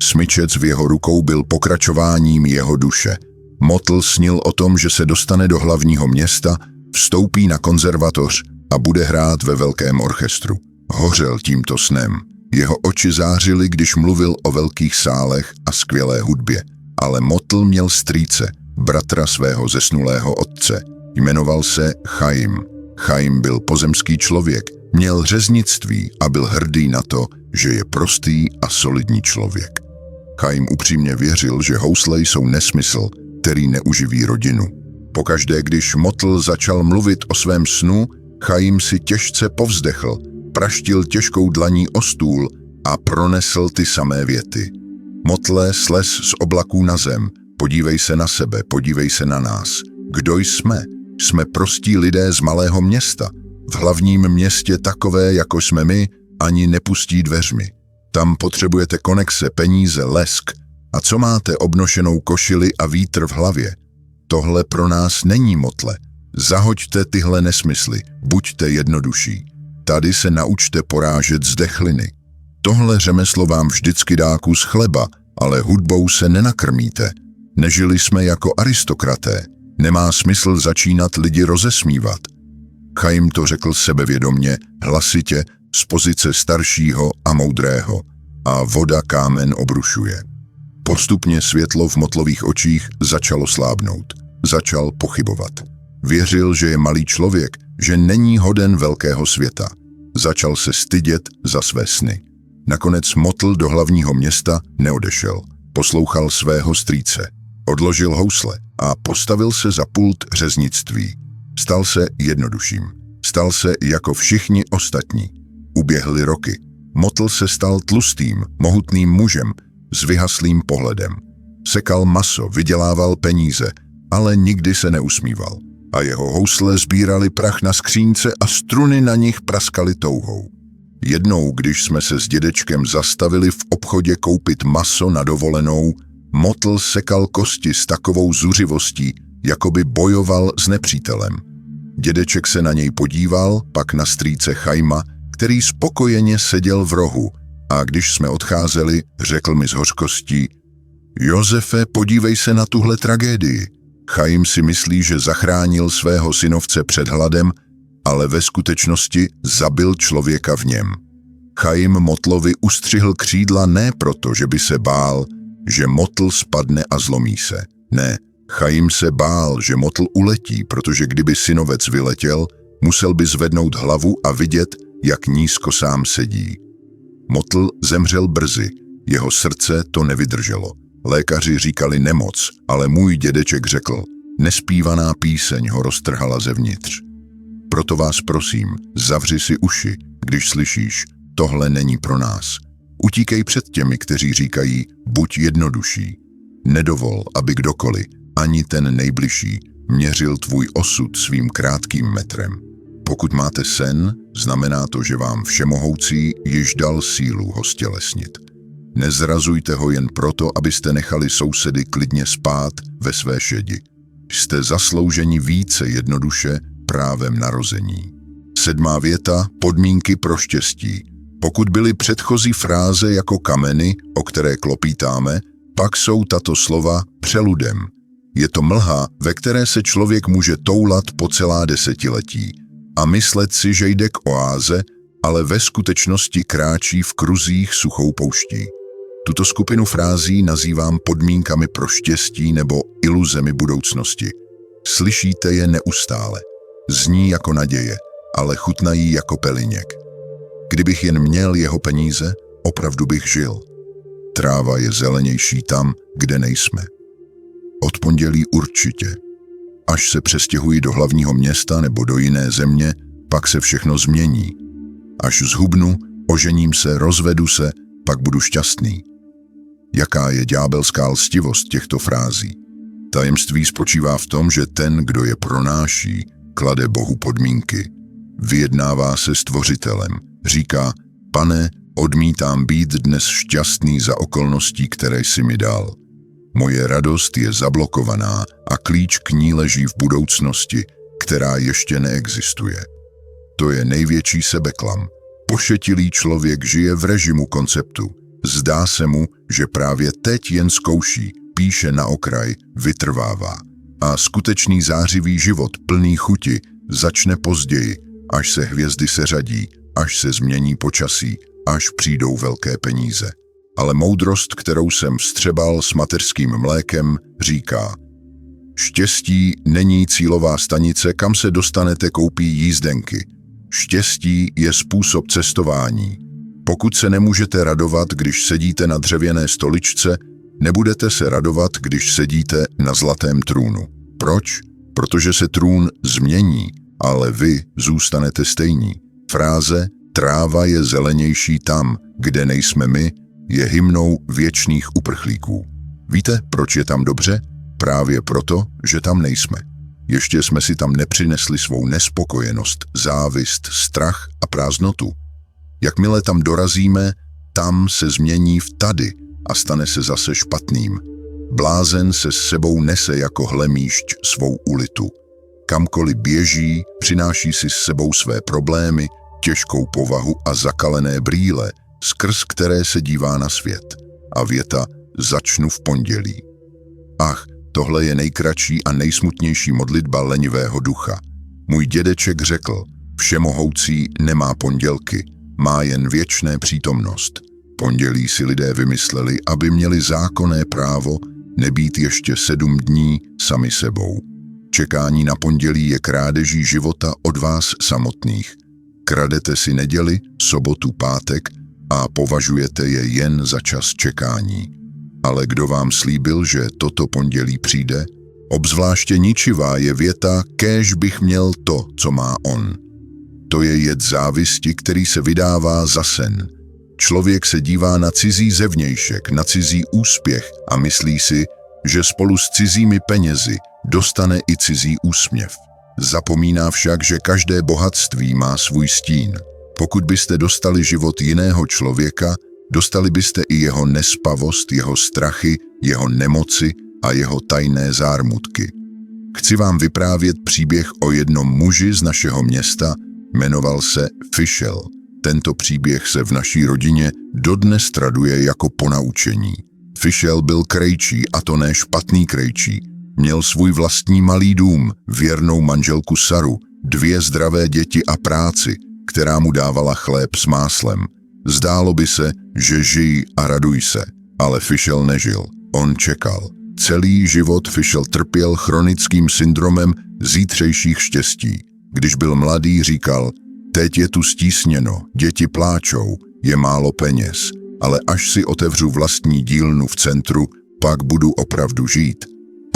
Smyčec v jeho rukou byl pokračováním jeho duše. Motl snil o tom, že se dostane do hlavního města, vstoupí na konzervatoř a bude hrát ve velkém orchestru. Hořel tímto snem. Jeho oči zářily, když mluvil o velkých sálech a skvělé hudbě. Ale Motl měl strýce, bratra svého zesnulého otce. Jmenoval se Chaim. Chaim byl pozemský člověk, měl řeznictví a byl hrdý na to, že je prostý a solidní člověk. Chaim upřímně věřil, že housle jsou nesmysl, který neuživí rodinu. Pokaždé, když Motl začal mluvit o svém snu, Chaim si těžce povzdechl, praštil těžkou dlaní o stůl a pronesl ty samé věty. Motle, slez z oblaků na zem, podívej se na sebe, podívej se na nás. Kdo jsme? Jsme prostí lidé z malého města. V hlavním městě takové, jako jsme my, ani nepustí dveřmi. Tam potřebujete konexe, peníze, lesk. A co máte obnošenou košili a vítr v hlavě? Tohle pro nás není, Motle. Zahoďte tyhle nesmysly, buďte jednodušší. Tady se naučte porážet zdechliny. Tohle řemeslo vám vždycky dá kus chleba, ale hudbou se nenakrmíte. Nežili jsme jako aristokraté. Nemá smysl začínat lidi rozesmívat. Chaim to řekl sebevědomně, hlasitě, z pozice staršího a moudrého. A voda kámen obrušuje. Postupně světlo v Motlových očích začalo slábnout. Začal pochybovat. Věřil, že je malý člověk, že není hoden velkého světa. Začal se stydět za své sny. Nakonec Motl do hlavního města neodešel. Poslouchal svého strýce. Odložil housle a postavil se za pult řeznictví. Stal se jednodušším. Stal se jako všichni ostatní. Uběhly roky. Motl se stal tlustým, mohutným mužem s vyhaslým pohledem. Sekal maso, vydělával peníze, ale nikdy se neusmíval. A jeho housle sbírali prach na skřínce a struny na nich praskaly touhou. Jednou, když jsme se s dědečkem zastavili v obchodě koupit maso na dovolenou, Motl sekal kosti s takovou zuřivostí, jako by bojoval s nepřítelem. Dědeček se na něj podíval, pak na strýce Chaima, který spokojeně seděl v rohu, a když jsme odcházeli, řekl mi s hořkostí: Josefe, podívej se na tuhle tragédii. Chaim si myslí, že zachránil svého synovce před hladem, ale ve skutečnosti zabil člověka v něm. Chaim Motlovi ustřihl křídla ne proto, že by se bál, že motl spadne a zlomí se. Ne, Chaim se bál, že motl uletí, protože kdyby synovec vyletěl, musel by zvednout hlavu a vidět, jak nízko sám sedí. Motl zemřel brzy, jeho srdce to nevydrželo. Lékaři říkali nemoc, ale můj dědeček řekl, nespívaná píseň ho roztrhala zevnitř. Proto vás prosím, zavři si uši, když slyšíš, tohle není pro nás. Utíkej před těmi, kteří říkají, buď jednodušší. Nedovol, aby kdokoliv, ani ten nejbližší, měřil tvůj osud svým krátkým metrem. Pokud máte sen, znamená to, že vám Všemohoucí již dal sílu ho stělesnit. Nezrazujte ho jen proto, abyste nechali sousedy klidně spát ve své šedi. Jste zaslouženi více jednoduše právem narození. 7. věta, podmínky pro štěstí. Pokud byly předchozí fráze jako kameny, o které klopítáme, pak jsou tato slova přeludem. Je to mlha, ve které se člověk může toulat po celá desetiletí a myslet si, že jde k oáze, ale ve skutečnosti kráčí v kruzích suchou pouští. Tuto skupinu frází nazývám podmínkami pro štěstí nebo iluzemi budoucnosti. Slyšíte je neustále. Zní jako naděje, ale chutnají jako peliněk. Kdybych jen měl jeho peníze, opravdu bych žil. Tráva je zelenější tam, kde nejsme. Od pondělí určitě. Až se přestěhuji do hlavního města nebo do jiné země, pak se všechno změní. Až zhubnu, ožením se, rozvedu se, pak budu šťastný. Jaká je ďábelská lstivost těchto frází? Tajemství spočívá v tom, že ten, kdo je pronáší, klade Bohu podmínky. Vyjednává se Stvořitelem. Říká, Pane, odmítám být dnes šťastný za okolností, které jsi mi dal. Moje radost je zablokovaná a klíč k ní leží v budoucnosti, která ještě neexistuje. To je největší sebeklam. Pošetilý člověk žije v režimu konceptu. Zdá se mu, že právě teď jen zkouší, píše na okraj, vytrvává. A skutečný zářivý život plný chuti začne později, až se hvězdy seřadí, až se změní počasí, až přijdou velké peníze. Ale moudrost, kterou jsem vstřebal s mateřským mlékem, říká: štěstí není cílová stanice, kam se dostanete koupí jízdenky. Štěstí je způsob cestování. Pokud se nemůžete radovat, když sedíte na dřevěné stoličce, nebudete se radovat, když sedíte na zlatém trůnu. Proč? Protože se trůn změní, ale vy zůstanete stejní. Fráze tráva je zelenější tam, kde nejsme my, je hymnou věčných uprchlíků. Víte, proč je tam dobře? Právě proto, že tam nejsme. Ještě jsme si tam nepřinesli svou nespokojenost, závist, strach a prázdnotu. Jakmile tam dorazíme, tam se změní v tady a stane se zase špatným. Blázen se s sebou nese jako hlemýšť svou ulitu. Kamkoliv běží, přináší si s sebou své problémy, těžkou povahu a zakalené brýle, skrz které se dívá na svět. A věta začnu v pondělí. Ach, tohle je nejkratší a nejsmutnější modlitba lenivého ducha. Můj dědeček řekl, Všemohoucí nemá pondělky, má jen věčné přítomnost. Pondělí si lidé vymysleli, aby měli zákonné právo nebýt ještě 7 dní sami sebou. Čekání na pondělí je krádeží života od vás samotných. Kradete si neděli, sobotu, pátek a považujete je jen za čas čekání. Ale kdo vám slíbil, že toto pondělí přijde? Obzvláště ničivá je věta, kéž bych měl to, co má on. To je jed závisti, který se vydává za sen. Člověk se dívá na cizí zevnějšek, na cizí úspěch a myslí si, že spolu s cizími penězi dostane i cizí úsměv. Zapomíná však, že každé bohatství má svůj stín. Pokud byste dostali život jiného člověka, dostali byste i jeho nespavost, jeho strachy, jeho nemoci a jeho tajné zármutky. Chci vám vyprávět příběh o jednom muži z našeho města, jmenoval se Fischel. Tento příběh se v naší rodině dodnes traduje jako ponaučení. Fischel byl krejčí, a to ne špatný krejčí. Měl svůj vlastní malý dům, věrnou manželku Saru, 2 zdravé děti a práci, která mu dávala chléb s máslem. Zdálo by se, že žij a raduj se. Ale Fischel nežil. On čekal. Celý život Fischel trpěl chronickým syndromem zítřejších štěstí. Když byl mladý, říkal, teď je tu stísněno, děti pláčou, je málo peněz, ale až si otevřu vlastní dílnu v centru, pak budu opravdu žít.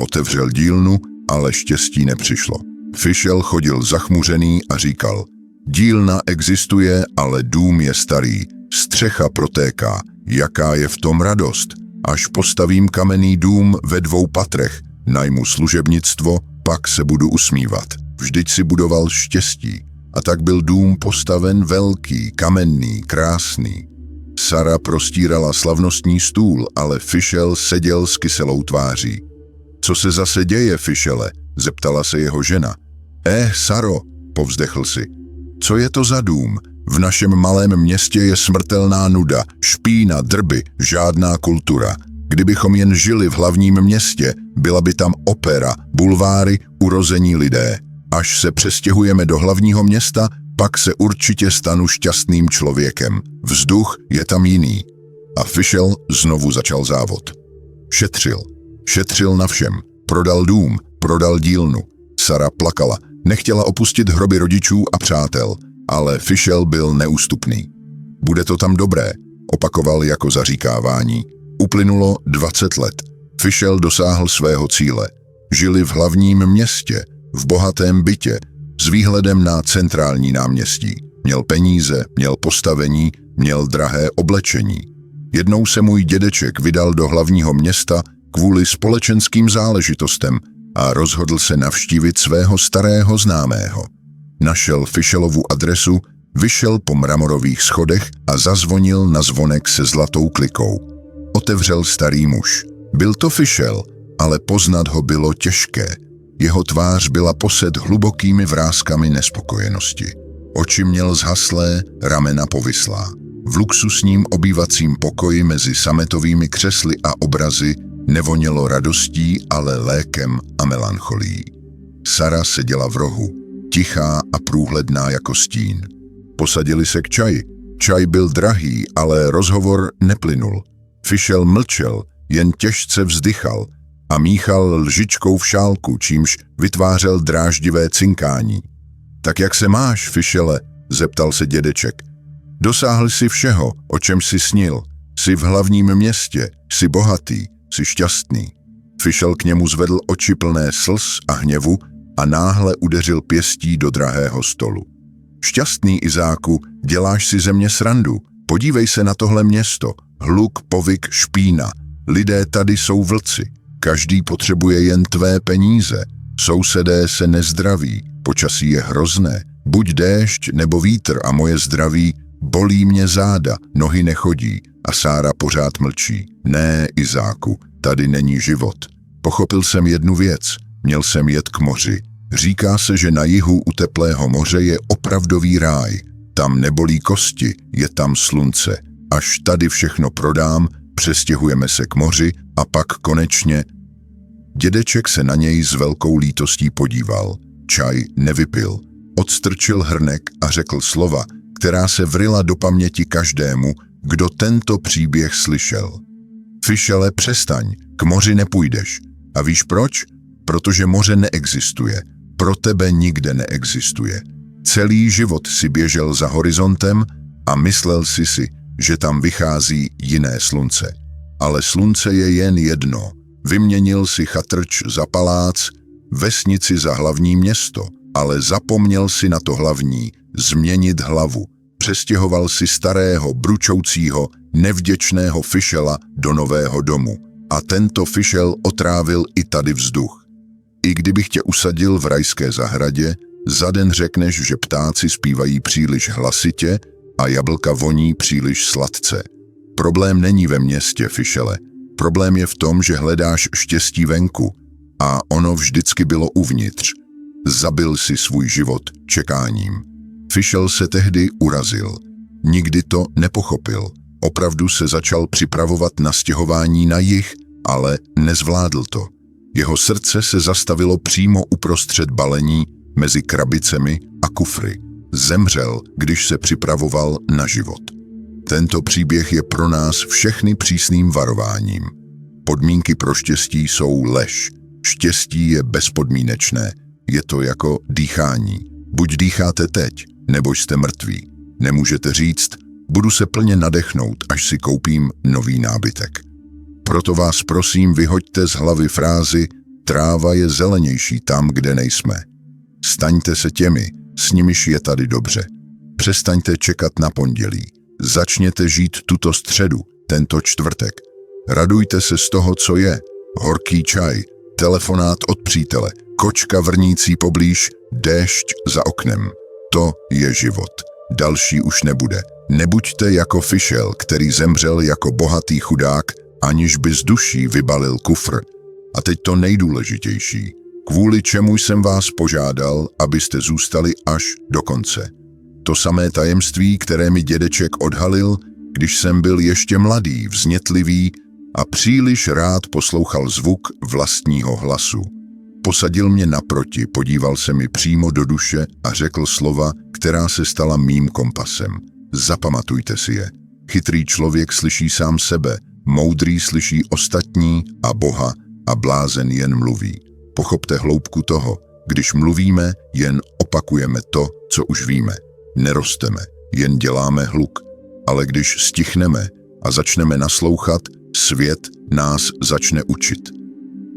Otevřel dílnu, ale štěstí nepřišlo. Fischel chodil zachmuřený a říkal, dílna existuje, ale dům je starý, střecha protéká, jaká je v tom radost? Až postavím kamenný dům ve 2 patrech, najmu služebnictvo, pak se budu usmívat. Vždyť si budoval štěstí. A tak byl dům postaven velký, kamenný, krásný. Sara prostírala slavnostní stůl, ale Fischel seděl s kyselou tváří. Co se zase děje, Fischele? Zeptala se jeho žena. Saro, povzdechl si. Co je to za dům? V našem malém městě je smrtelná nuda, špína, drby, žádná kultura. Kdybychom jen žili v hlavním městě, byla by tam opera, bulváry, urození lidé. Až se přestěhujeme do hlavního města, pak se určitě stanu šťastným člověkem. Vzduch je tam jiný. A Fischel znovu začal závod. Šetřil na všem. Prodal dům, prodal dílnu. Sara plakala, nechtěla opustit hroby rodičů a přátel, ale Fischel byl neústupný. Bude to tam dobré, opakoval jako zaříkávání. Uplynulo 20 let. Fischel dosáhl svého cíle. Žili v hlavním městě, v bohatém bytě, s výhledem na centrální náměstí. Měl peníze, měl postavení, měl drahé oblečení. Jednou se můj dědeček vydal do hlavního města kvůli společenským záležitostem a rozhodl se navštívit svého starého známého. Našel Fischelovu adresu, vyšel po mramorových schodech a zazvonil na zvonek se zlatou klikou. Otevřel starý muž. Byl to Fischel, ale poznat ho bylo těžké. Jeho tvář byla posed hlubokými vrázkami nespokojenosti. Oči měl zhaslé, ramena povislá. V luxusním obývacím pokoji mezi sametovými křesly a obrazy nevonělo radostí, ale lékem a melancholií. Sara seděla v rohu, tichá a průhledná jako stín. Posadili se k čaji. Čaj byl drahý, ale rozhovor neplynul. Fischel mlčel, jen těžce vzdychal a míchal lžičkou v šálku, čímž vytvářel dráždivé cinkání. Tak jak se máš, Fischele? Zeptal se dědeček. Dosáhl jsi všeho, o čem jsi snil. Jsi v hlavním městě, jsi bohatý, jsi šťastný. Fischel k němu zvedl oči plné slz a hněvu a náhle udeřil pěstí do drahého stolu. Šťastný, Izáku, děláš si ze mě srandu. Podívej se na tohle město. Hluk, povyk, špína. Lidé tady jsou vlci. Každý potřebuje jen tvé peníze. Sousedé se nezdraví. Počasí je hrozné. Buď déšť nebo vítr a moje zdraví, bolí mě záda, nohy nechodí. A Sára pořád mlčí. Ne, Izáku, tady není život. Pochopil jsem jednu věc. Měl jsem jet k moři. Říká se, že na jihu u teplého moře je opravdový ráj. Tam nebolí kosti, je tam slunce. Až tady všechno prodám, přestěhujeme se k moři a pak konečně... Dědeček se na něj s velkou lítostí podíval. Čaj nevypil. Odstrčil hrnek a řekl slova, která se vryla do paměti každému, kdo tento příběh slyšel. Fischele, přestaň, k moři nepůjdeš. A víš proč? Protože moře neexistuje. Pro tebe nikde neexistuje. Celý život si běžel za horizontem a myslel si, že tam vychází jiné slunce. Ale slunce je jen jedno. Vyměnil si chatrč za palác, vesnici za hlavní město, ale zapomněl si na to hlavní, změnit hlavu. Přestěhoval si starého, bručoucího, nevděčného Fischela do nového domu. A tento Fischel otrávil i tady vzduch. I kdybych tě usadil v rajské zahradě, za den řekneš, že ptáci zpívají příliš hlasitě a jablka voní příliš sladce. Problém není ve městě, Fischele. Problém je v tom, že hledáš štěstí venku a ono vždycky bylo uvnitř. Zabil si svůj život čekáním. Fischel se tehdy urazil. Nikdy to nepochopil. Opravdu se začal připravovat na stěhování na jih, ale nezvládl to. Jeho srdce se zastavilo přímo uprostřed balení mezi krabicemi a kufry. Zemřel, když se připravoval na život. Tento příběh je pro nás všechny přísným varováním. Podmínky pro štěstí jsou lež. Štěstí je bezpodmínečné. Je to jako dýchání. Buď dýcháte teď, nebo jste mrtví. Nemůžete říct, budu se plně nadechnout, až si koupím nový nábytek. Proto vás prosím, vyhoďte z hlavy frázi tráva je zelenější tam, kde nejsme. Staňte se těmi, s nimiž je tady dobře. Přestaňte čekat na pondělí. Začněte žít tuto středu, tento čtvrtek. Radujte se z toho, co je. Horký čaj, telefonát od přítele, kočka vrnící poblíž, déšť za oknem. To je život. Další už nebude. Nebuďte jako Fischel, který zemřel jako bohatý chudák, aniž by z duší vybalil kufr. A teď to nejdůležitější. Kvůli čemu jsem vás požádal, abyste zůstali až do konce. To samé tajemství, které mi dědeček odhalil, když jsem byl ještě mladý, vznětlivý a příliš rád poslouchal zvuk vlastního hlasu. Posadil mě naproti, podíval se mi přímo do duše a řekl slova, která se stala mým kompasem. Zapamatujte si je. Chytrý člověk slyší sám sebe, moudrý slyší ostatní a Boha a blázen jen mluví. Pochopte hloubku toho, když mluvíme, jen opakujeme to, co už víme. Nerosteme, jen děláme hluk, ale když stichneme a začneme naslouchat, svět nás začne učit.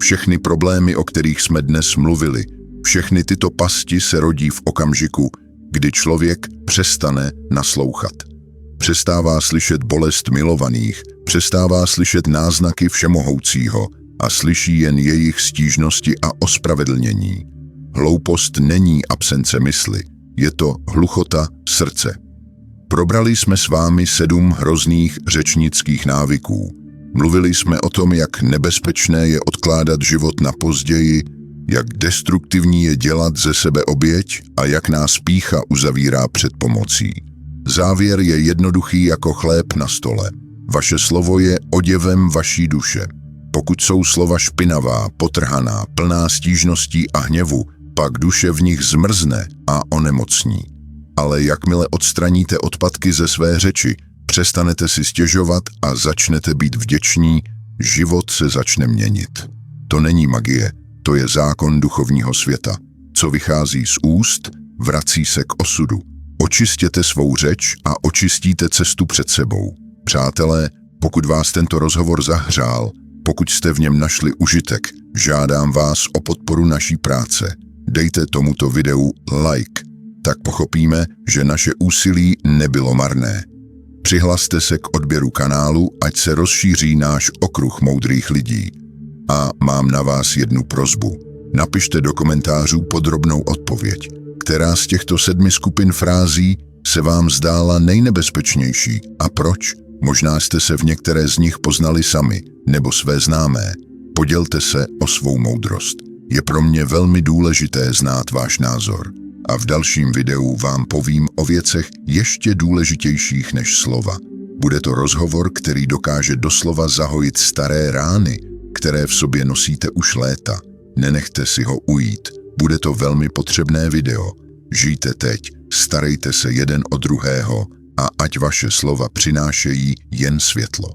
Všechny problémy, o kterých jsme dnes mluvili, všechny tyto pasti se rodí v okamžiku, kdy člověk přestane naslouchat. Přestává slyšet bolest milovaných, přestává slyšet náznaky všemohoucího a slyší jen jejich stížnosti a ospravedlnění. Hloupost není absence mysli, je to hluchota srdce. Probrali jsme s vámi 7 hrozných řečnických návyků. Mluvili jsme o tom, jak nebezpečné je odkládat život na později, jak destruktivní je dělat ze sebe oběť a jak nás pýcha uzavírá před pomocí. Závěr je jednoduchý jako chléb na stole. Vaše slovo je oděvem vaší duše. Pokud jsou slova špinavá, potrhaná, plná stížností a hněvu, pak duše v nich zmrzne a onemocní. Ale jakmile odstraníte odpadky ze své řeči, přestanete si stěžovat a začnete být vděční, život se začne měnit. To není magie, to je zákon duchovního světa. Co vychází z úst, vrací se k osudu. Očistěte svou řeč a očistíte cestu před sebou. Přátelé, pokud vás tento rozhovor zahřál, pokud jste v něm našli užitek, žádám vás o podporu naší práce. Dejte tomuto videu like, tak pochopíme, že naše úsilí nebylo marné. Přihlaste se k odběru kanálu, ať se rozšíří náš okruh moudrých lidí. A mám na vás jednu prosbu. Napište do komentářů podrobnou odpověď. Která z těchto 7 skupin frází se vám zdála nejnebezpečnější a proč? Možná jste se v některé z nich poznali sami nebo své známé. Podělte se o svou moudrost. Je pro mě velmi důležité znát váš názor. A v dalším videu vám povím o věcech ještě důležitějších než slova. Bude to rozhovor, který dokáže doslova zahojit staré rány, které v sobě nosíte už léta. Nenechte si ho ujít. Bude to velmi potřebné video. Žijte teď, starejte se jeden o druhého a ať vaše slova přinášejí jen světlo.